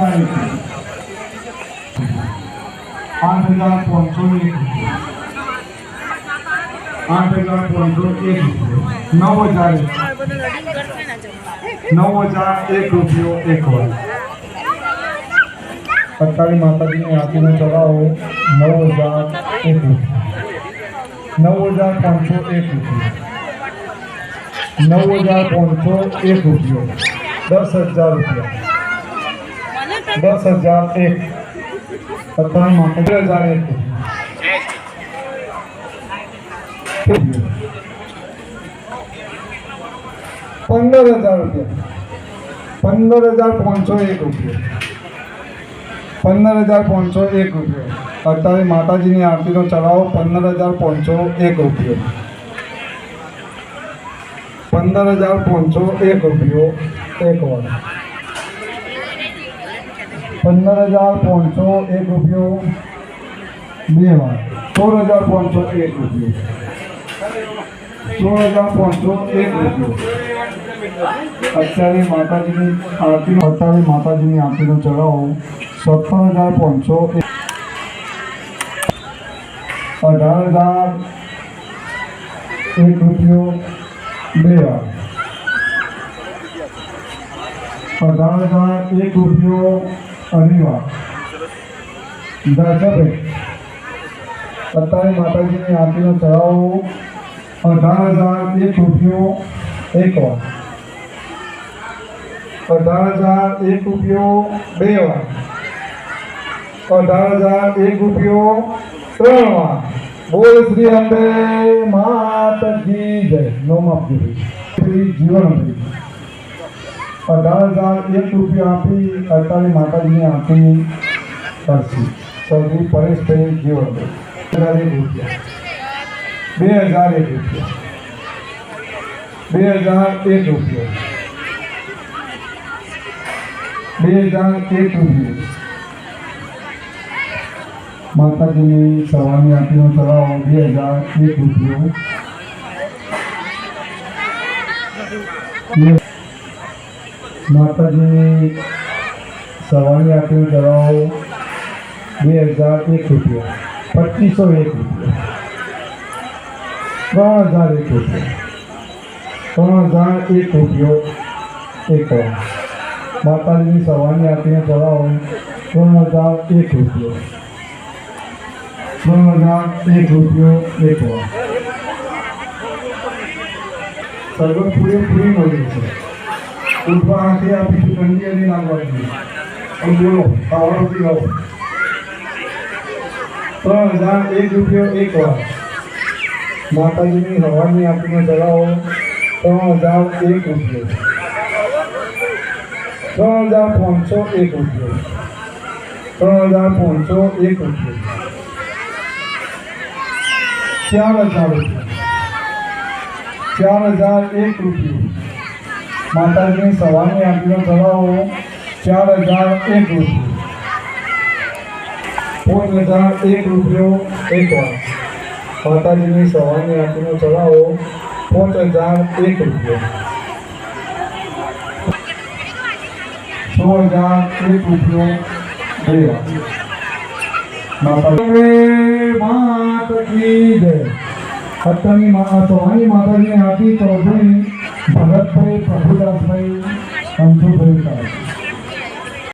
8,501 8,501 9,000 9,001 રૂપિયો એક વાર અત્યારે માતાજીની આરતીનો ચડાવો 9,001 રૂપિયો 9,501 રૂપિયો 10,000 રૂપિયા 10,001 અત્યારે માતાજી 15,000 રૂપિયા 15,501 રૂપિયા 15,501 રૂપિયા અત્યારે માતાજીની આરતીનો ચડાવો 15,501 રૂપિયો 15,501 રૂપિયો એક વાર 15,501 રૂપિયો બે વાર 16,501 રૂપિયો 16,501 રૂપિયો અત્યારે માતાજીની આરતીનો ચડાવો 17,501 18,001 રૂપિયો બે વાર 18,001 રૂપિયો અઢી વાર દર્શક અત્યારે માતાજીની આરતીનો ચડાવો 18,001 રૂપિયો એક વાર 18,001 રૂપિયો બે વાર 18,001 રૂપિયો ત્રણ વાર બોલ શ્રી અંબે માતા કી જય નોમ આપી શ્રી જીવન 18,001 રૂપિયા આપી અત્યારે માતાજીની આરતી કરશે ચૌધરી પરેશભાઈ જીવન 2,001 રૂપિયા 2,001 રૂપિયા 2,001 રૂપિયા માતાજીની સવારની આરતીનો ચડાવો 2,001 રૂપિયો માતાજીની સવારની આરતીનો ચડાવો 2,001 રૂપિયા 2,501 રૂપિયા 3,001 રૂપિયો 3,001 રૂપિયો એક વાર માતાજીની સવારની આરતીનો ચડાવો 3,001 રૂપિયો 3,001 રૂપિયો એક વાર સર્વ પૂરેપૂરી મળી છે ઉઠવા હાથે આપીશું કંડિયાની લાગવાની અને બોલો ખાવાથી આવો 3,001 રૂપિયો એક વાર માતાજીની સવારની આરતીનો ચડાવો 3,001 રૂપિયો 3,501 રૂપિયો 3,501 રૂપિયો 4,000 રૂપિયા 4,001 રૂપિયો માતાજીની સવારની આરતીનો ચડાવો 4,001 રૂપિયો 5,001 રૂપિયો એક વાર માતાજીની સવારની આરતીનો ચડાવો 5,001 રૂપિયો 6,001 રૂપિયો બે વાર માતા કી જય અત્યારની સવારની માતાજીની આરતી ચૌધરી ભરતભાઈ પ્રભુદાસભાઈ અંશુભાઈ